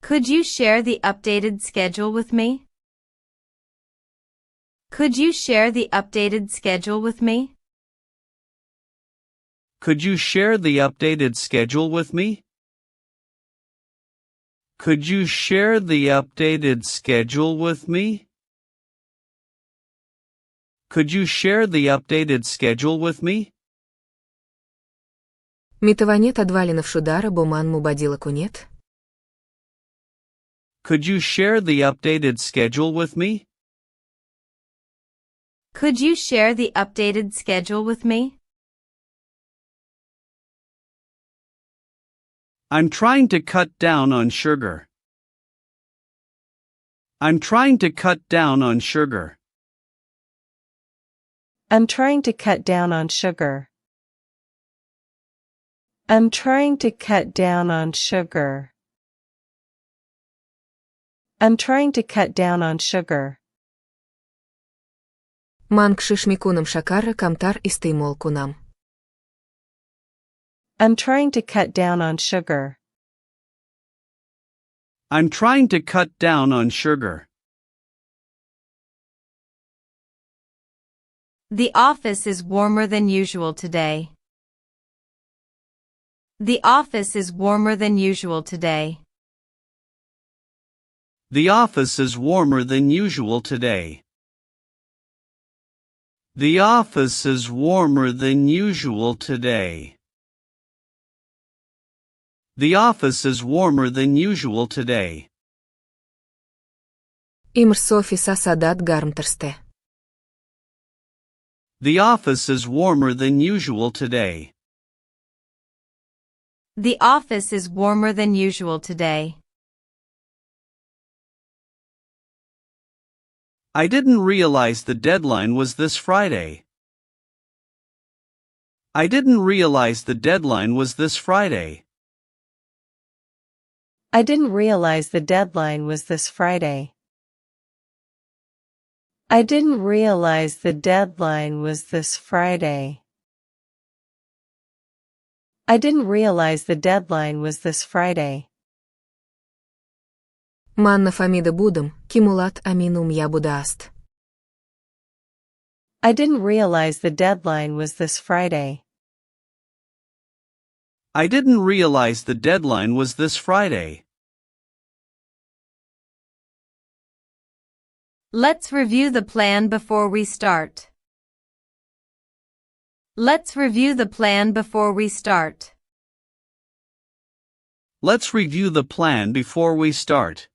Could you share the updated schedule with me? Could you share the updated schedule with me? Could you share the updated schedule with me? Could you share the updated schedule with me? Could you share the updated schedule with me? Митаванет адвалинов шудара боман мубадила кунет? Could you share the updated schedule with me? Could you share the updated schedule with me? I'm trying to cut down on sugar. I'm trying to cut down on sugar. I'm trying to cut down on sugar. I'm trying to cut down on sugar. I'm trying to cut down on sugar. Ман кшиш микунам шакара камтар истеймол кунам. I'm trying to cut down on sugar. I'm trying to cut down on sugar. The office is warmer than usual today. The office is warmer than usual today. The office is warmer than usual today. The office is warmer than usual today. The office is warmer than usual today. Имрӯз офис асадат гармтарсте. The office is warmer than usual today. The office is warmer than usual today. I didn't realize the deadline was this Friday. I didn't realize the deadline was this Friday. I didn't realize the deadline was this Friday. I didn't realize the deadline was this Friday. I didn't realize the deadline was this Friday. Манна фамида будам, кимулат аминум я будааст. I didn't realize the deadline was this Friday. I didn't realize the deadline was this Friday. Let's review the plan before we start. Let's review the plan before we start. Let's review the plan before we start.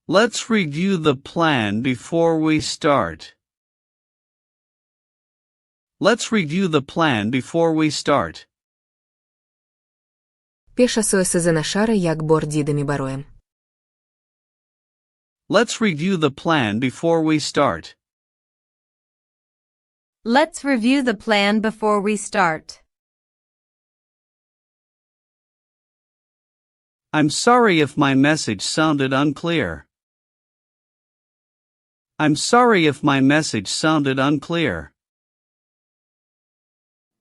Let's review the plan before we start. Let's review the plan before we start. Пешасоя сезенашара як бордидами бароем. Let's review the plan before we start. Let's review the plan before we start. I'm sorry if my message sounded unclear. I'm sorry if my message sounded unclear.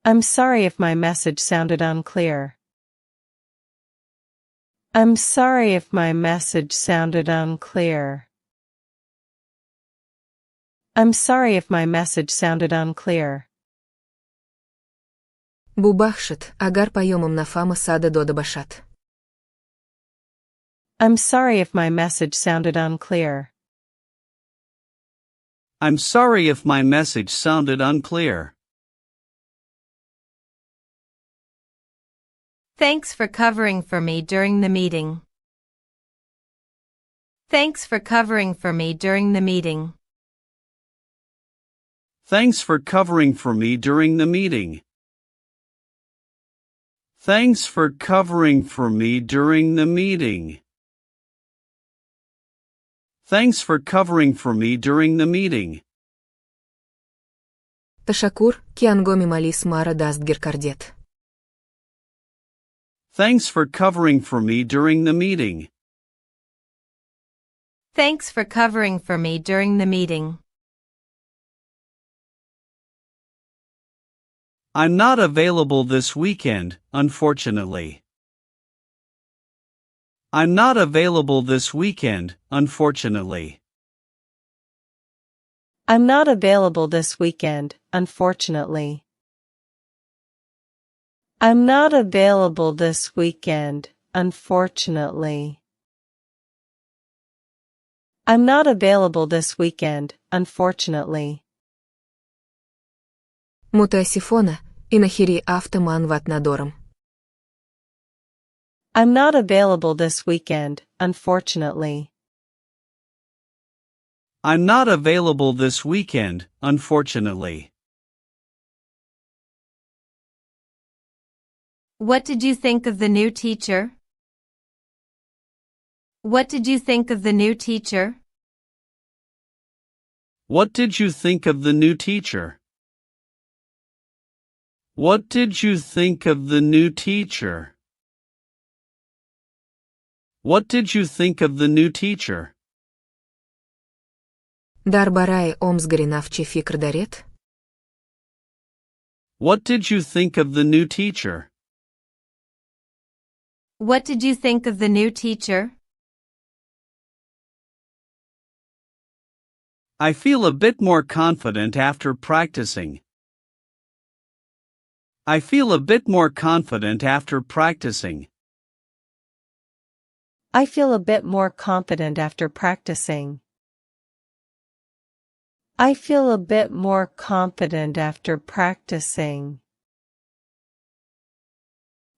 I'm sorry if my message sounded unclear. I'm sorry if my message sounded unclear. I'm sorry if my message sounded unclear. Бубахшат, агар пайомам на фама сада дода башат. I'm sorry if my message sounded unclear. I'm sorry if my message sounded unclear. Thanks for covering for me during the meeting. Thanks for covering for me during the meeting. Thanks for covering for me during the meeting. Thanks for covering for me during the meeting. Thanks for covering for me during the meeting. Ташакур, киангоми малис мара даст гиркардет. Thanks for covering for me during the meeting. Thanks for covering for me during the meeting. I'm not available this weekend, unfortunately. I'm not available this weekend, unfortunately. I'm not available this weekend, unfortunately. I'm not available this weekend, unfortunately. I'm not available this weekend, unfortunately. متاسفونة إنخيري автоман ват надором. I'm not available this weekend, unfortunately. I'm not available this weekend, unfortunately. What did you think of the new teacher? What did you think of the new teacher? What did you think of the new teacher? What did you think of the new teacher? What did you think of the new teacher? Дар барои омзгари навчи фикр даред? What did you think of the new teacher? What did you think of the new teacher? I feel a bit more confident after practicing. I feel a bit more confident after practicing. I feel a bit more confident after practicing. I feel a bit more confident after practicing.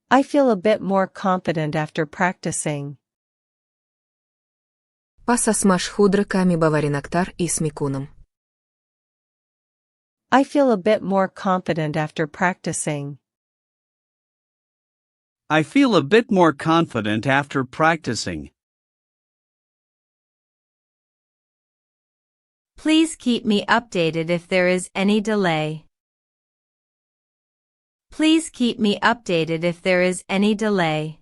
I feel a bit more confident after practicing. Пасас машхудра ками боварноктар и смекуном. I feel a bit more confident after practicing. I feel a bit more confident after practicing. Please keep me updated if there is any delay. Please keep me updated if there is any delay.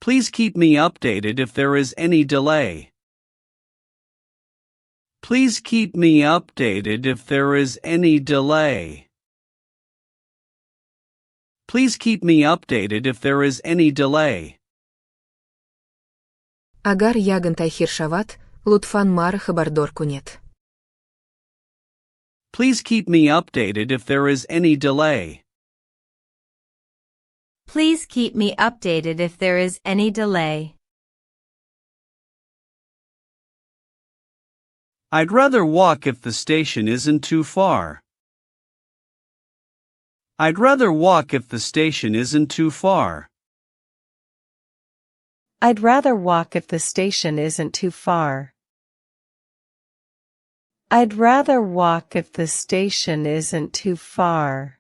Please keep me updated if there is any delay. Please keep me updated if there is any delay. Please keep me updated if there is any delay. Агар ягонтай хиршават, лутфан мара хабардор кунет. Please keep me updated if there is any delay. Please keep me updated if there is any delay. I'd rather walk if the station isn't too far. I'd rather walk if the station isn't too far. I'd rather walk if the station isn't too far. I'd rather walk if the station isn't too far.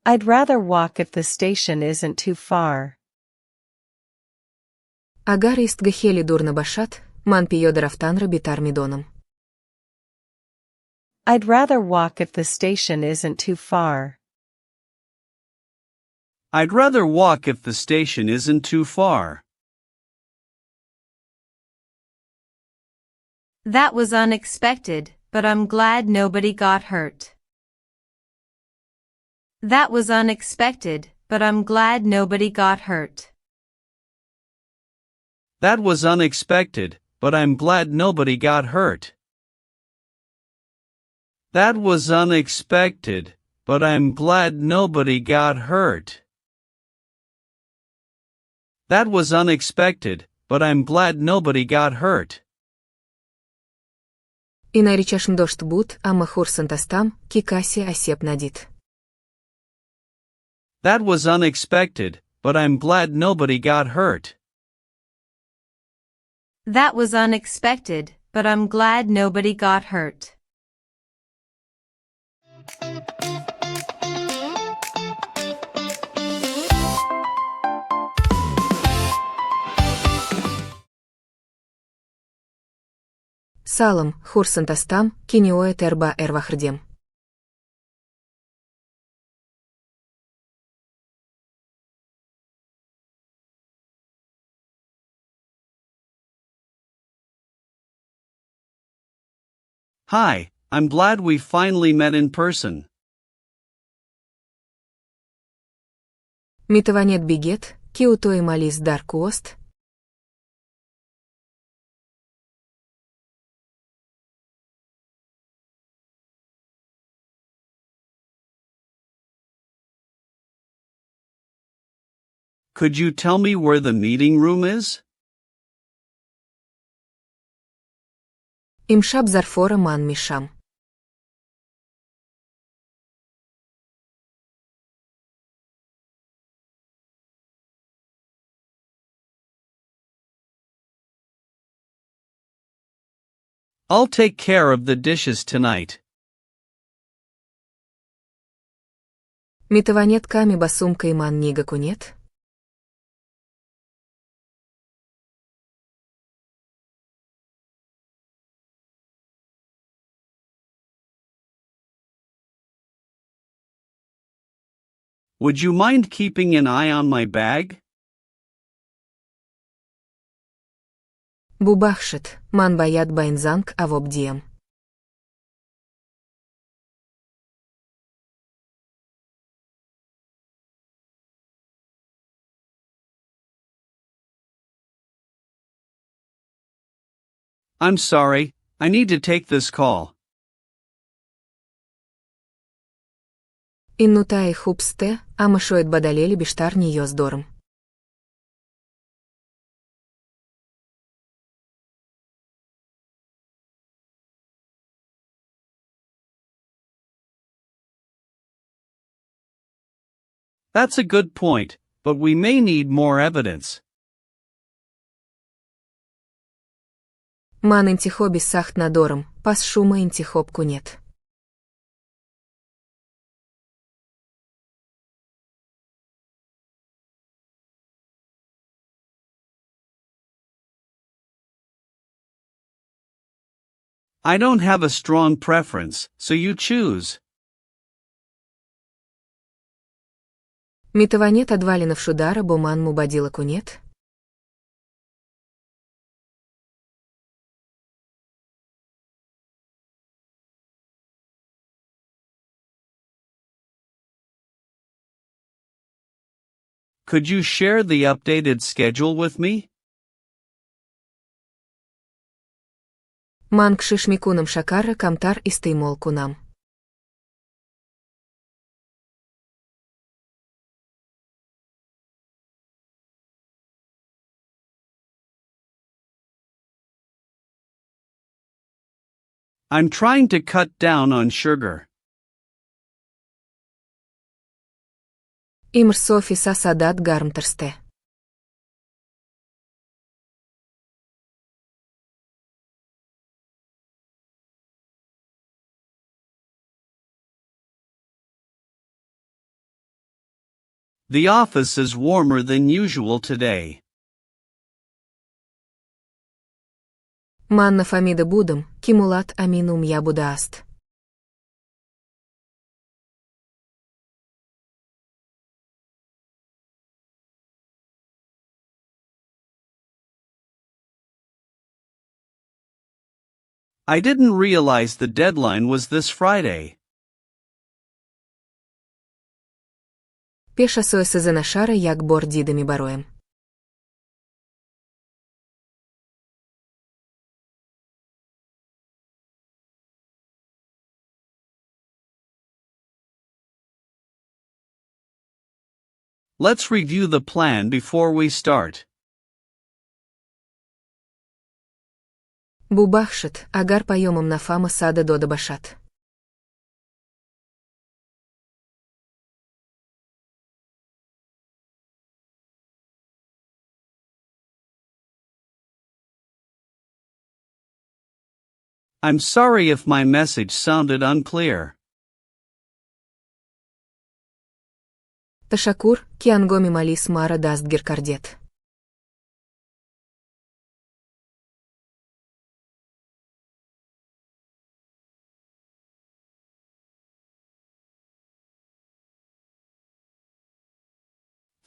I'd rather walk if the station isn't too far. Агар истгахели дурна башат, ман пиёдарафтанра битармидоном. I'd rather walk if the station isn't too far. I'd rather walk if the station isn't too far. That was unexpected, but I'm glad nobody got hurt. That was unexpected, but I'm glad nobody got hurt. That was unexpected, but I'm glad nobody got hurt. That was unexpected, but I'm glad nobody got hurt. That was unexpected, but I'm glad nobody got hurt. И наричашн дошт бут, ама хурсан тастам, кикаси асеп надит. That was unexpected, but I'm glad nobody got hurt. That was unexpected, but I'm glad nobody got hurt. Салам, хурсан тастам, киниоэ терба эрвахрдем. Hi, I'm glad we finally met in person. Митаванет бигет, ки утой малис дар куост? Could you tell me where the meeting room is? Имшаб зарфора ман мишам. I'll take care of the dishes tonight. Митаванет ками басумка иман нига кунет? Would you mind keeping an eye on my bag? Бубахшет, ман баят байнзанг авобдием. I'm sorry, I need to take this call. Иннутай хупсте, амашоет бадалели Беҳтар ниёз дорам. That's a good point, but we may need more evidence. Ман интихоби сахт надорам, пас шума интихоб кунет. I don't have a strong preference, so you choose. Митаванет адвалинов шудара бо ман мубадила кунет? Could you share the updated schedule with me? Ман кшиш микунам шакара камтар истеймол кунам. I'm trying to cut down on sugar. Имрӯз офис асадат гармтарсте. The office is warmer than usual today. Ман на фаҳмида будам, ки мулат аминум я будааст. I didn't realize the deadline was this Friday. Пеша соеса за нашара як бор дидами бароем. Let's review the plan before we start. Бубахшет, агар пайомам на фама сада дода башат. I'm sorry if my message sounded unclear. Ташакур, ки ангоми малис мара даст гиркардет.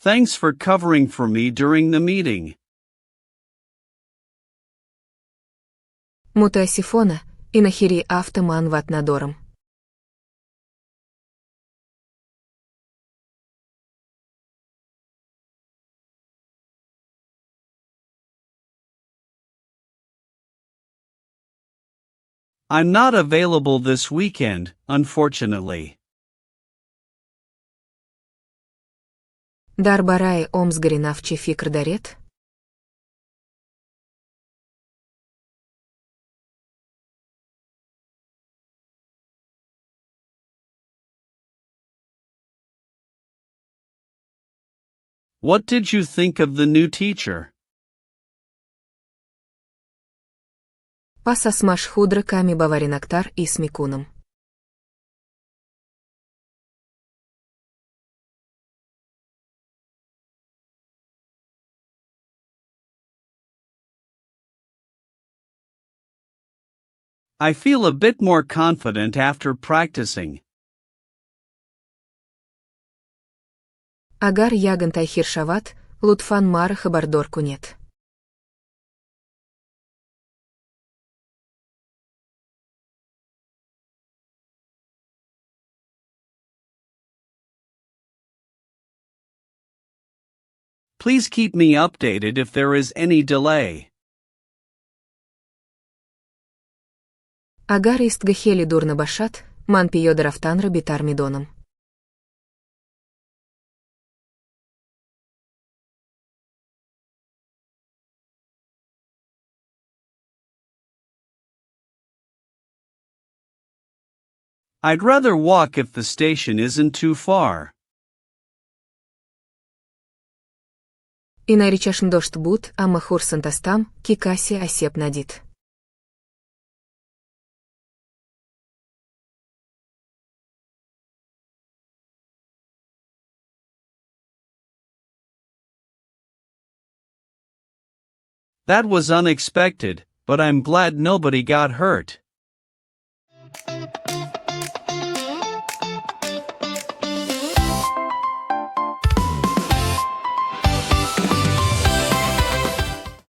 Thanks for covering for me during the meeting. Мутасифона, и нахири автоман ват надорам. I'm not available this weekend, unfortunately. Дар барои омзгари навчи фикр дарет? What did you think of the new teacher? Пасас Машқҳудра ками боварноктар ис мекунам. I feel a bit more confident after practicing. Агар яган тайхир шавад, лутфан мара хабардор кунед. Please keep me updated if there is any delay. Агар истга хели дурна башад, ман пиёда рафтанро бетар медонам. I'd rather walk if the station isn't too far. И наричашн дошт буд, ама хурсантастам, ки каси асеп надит. That was unexpected, but I'm glad nobody got hurt.